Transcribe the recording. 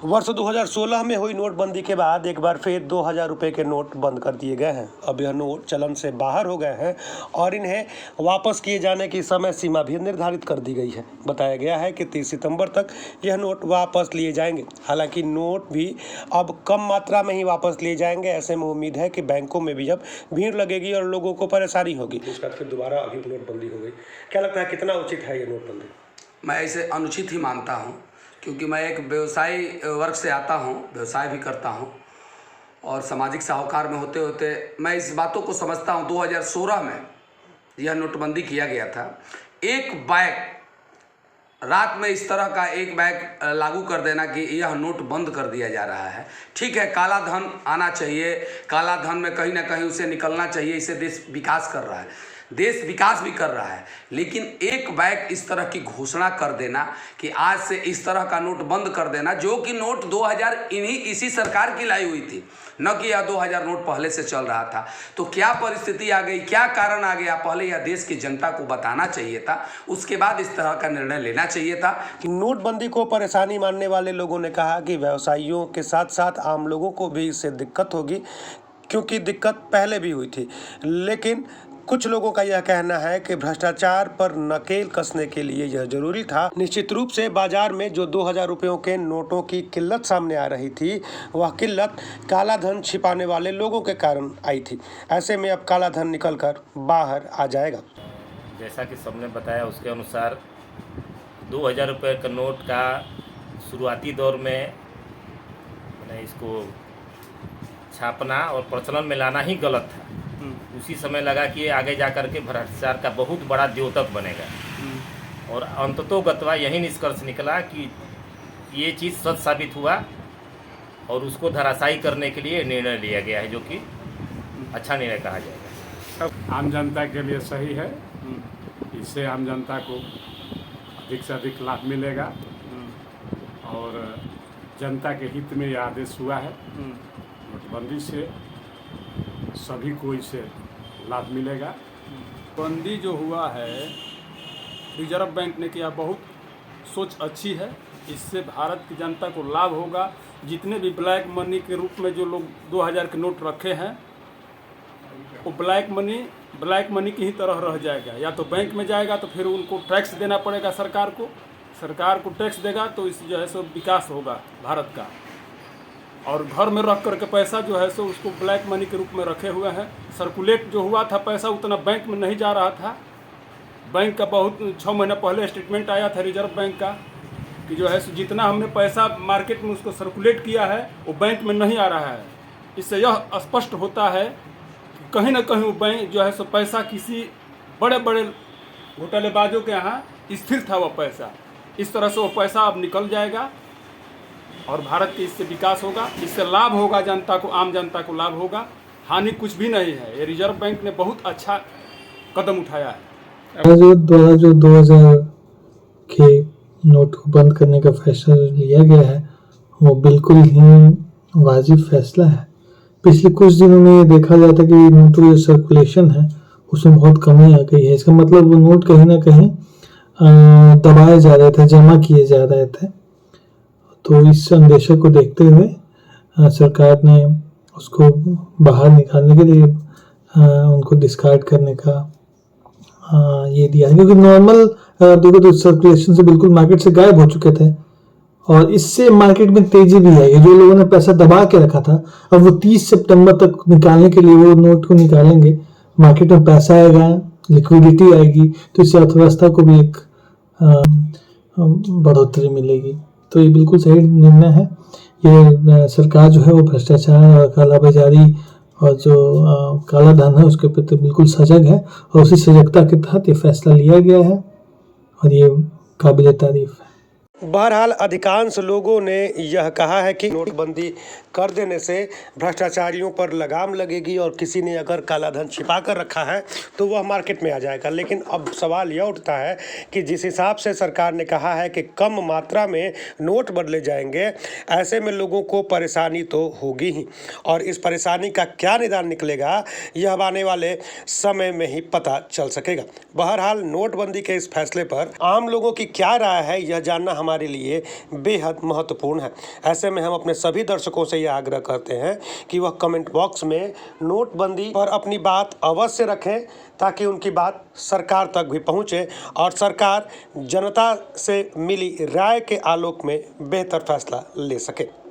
वर्ष 2016 में हुई नोटबंदी के बाद एक बार फिर 2000 रुपये के नोट बंद कर दिए गए हैं। अब यह नोट चलन से बाहर हो गए हैं और इन्हें वापस किए जाने की समय सीमा भी निर्धारित कर दी गई है। बताया गया है कि 30 सितंबर तक यह नोट वापस लिए जाएंगे। हालांकि नोट भी अब कम मात्रा में ही वापस लिए जाएंगे। ऐसे में उम्मीद है कि बैंकों में भी अब भीड़ लगेगी और लोगों को परेशानी होगी। इसके बाद फिर दोबारा अभी नोटबंदी हो गई। क्या लगता है कितना उचित है ये नोटबंदी? मैं इसे अनुचित ही मानता हूँ, क्योंकि मैं एक व्यवसायी वर्ग से आता हूँ, व्यवसाय भी करता हूँ और सामाजिक साहूकार में होते होते मैं इस बातों को समझता हूँ। 2016 में यह नोटबंदी किया गया था। एक बैग रात में इस तरह का एक बैग लागू कर देना कि यह नोट बंद कर दिया जा रहा है। ठीक है, काला धन आना चाहिए, काला धन में कहीं ना कहीं उसे निकलना चाहिए। इससे देश विकास कर रहा है, देश विकास भी कर रहा है, लेकिन एक बैग इस तरह की घोषणा कर देना कि आज से इस तरह का नोट बंद कर देना, जो कि नोट 2000 इसी सरकार की लाई हुई थी, न कि यह 2000 नोट पहले से चल रहा था। तो क्या परिस्थिति आ गई, क्या कारण आ गया, पहले यह देश की जनता को बताना चाहिए था, उसके बाद इस तरह का निर्णय लेना चाहिए था। नोटबंदी को परेशानी मानने वाले लोगों ने कहा कि व्यवसायियों के साथ साथ आम लोगों को भी इससे दिक्कत होगी, क्योंकि दिक्कत पहले भी हुई थी। लेकिन कुछ लोगों का यह कहना है कि भ्रष्टाचार पर नकेल कसने के लिए यह जरूरी था। निश्चित रूप से बाजार में जो 2000 रुपयों के नोटों की किल्लत सामने आ रही थी, वह किल्लत काला धन छिपाने वाले लोगों के कारण आई थी। ऐसे में अब काला धन निकलकर बाहर आ जाएगा। जैसा कि सबने बताया उसके अनुसार 2000 रुपये का नोट का शुरुआती दौर में मैंने इसको छापना और प्रचलन में लाना ही गलत था। उसी समय लगा कि आगे जाकर के भ्रष्टाचार का बहुत बड़ा द्योतक बनेगा और अंततोगत्वा यही निष्कर्ष निकला कि ये चीज़ सच साबित हुआ और उसको धराशायी करने के लिए निर्णय लिया गया है, जो कि अच्छा निर्णय कहा जाएगा। आम जनता के लिए सही है। इससे आम जनता को अधिक से अधिक लाभ मिलेगा और जनता के हित में यह आदेश हुआ है। नोटबंदी से सभी को इससे लाभ मिलेगा। बंदी जो हुआ है रिजर्व बैंक ने किया, बहुत सोच अच्छी है। इससे भारत की जनता को लाभ होगा। जितने भी ब्लैक मनी के रूप में जो लोग 2000 के नोट रखे हैं, वो ब्लैक मनी की ही तरह रह जाएगा। या तो बैंक में जाएगा तो फिर उनको टैक्स देना पड़ेगा सरकार को टैक्स देगा तो इस जो है सो विकास होगा भारत का। और घर में रख करके पैसा जो है सो उसको ब्लैक मनी के रूप में रखे हुए हैं। सर्कुलेट जो हुआ था पैसा उतना बैंक में नहीं जा रहा था। बैंक का बहुत 6 महीना पहले स्टेटमेंट आया था रिजर्व बैंक का कि जो है सो जितना हमने पैसा मार्केट में उसको सर्कुलेट किया है वो बैंक में नहीं आ रहा है। इससे यह स्पष्ट होता है कि कहीं ना कहीं वो बैंक जो है सो पैसा किसी बड़े बड़े घोटालेबाजों के यहाँ स्थिर था। वह पैसा इस तरह से वो पैसा अब निकल जाएगा और भारत के इससे विकास होगा। इससे लाभ होगा जनता को, आम जनता को लाभ होगा। हानि कुछ भी नहीं है। ये रिजर्व बैंक ने बहुत अच्छा कदम उठाया है। जो 2000 के नोट को बंद करने का फैसला लिया गया है वो बिल्कुल ही वाजिब फैसला है। पिछले कुछ दिनों में ये देखा जाता कि नोटों की सर्कुलेशन है उसमें बहुत कमी आ गई है। इसका मतलब वो नोट कहीं ना कहीं दबाए जा रहे थे, जमा किए जा रहे थे। तो इस संदेशों को देखते हुए सरकार ने उसको बाहर निकालने के लिए उनको डिस्कार्ड करने का ये दिया है, क्योंकि नॉर्मल देखो तो सर्कुलेशन से बिल्कुल मार्केट से गायब हो चुके थे और इससे मार्केट में तेजी भी आई है। जो लोगों ने पैसा दबा के रखा था अब वो 30 सितंबर तक निकालने के लिए वो नोट को निकालेंगे। मार्केट में पैसा आएगा, लिक्विडिटी आएगी, तो इससे अर्थव्यवस्था को भी एक बढ़ोतरी मिलेगी। तो ये बिल्कुल सही निर्णय है। ये सरकार जो है वो भ्रष्टाचार और कालाबाजारी और जो काला धन है उसके प्रति बिल्कुल सजग है और उसी सजगता के तहत ये फैसला लिया गया है और ये काबिल तारीफ है। बहरहाल अधिकांश लोगों ने यह कहा है कि नोटबंदी कर देने से भ्रष्टाचारियों पर लगाम लगेगी और किसी ने अगर काला धन छिपा कर रखा है तो वह मार्केट में आ जाएगा। लेकिन अब सवाल यह उठता है कि जिस हिसाब से सरकार ने कहा है कि कम मात्रा में नोट बदले जाएंगे, ऐसे में लोगों को परेशानी तो होगी ही और इस परेशानी का क्या निदान निकलेगा यह आने वाले समय में ही पता चल सकेगा। बहरहाल नोटबंदी के इस फैसले पर आम लोगों की क्या राय है यह जानना हमारे हमारे लिए बेहद महत्वपूर्ण है। ऐसे में हम अपने सभी दर्शकों से यह आग्रह करते हैं कि वह कमेंट बॉक्स में नोटबंदी पर अपनी बात अवश्य रखें, ताकि उनकी बात सरकार तक भी पहुंचे और सरकार जनता से मिली राय के आलोक में बेहतर फैसला ले सके।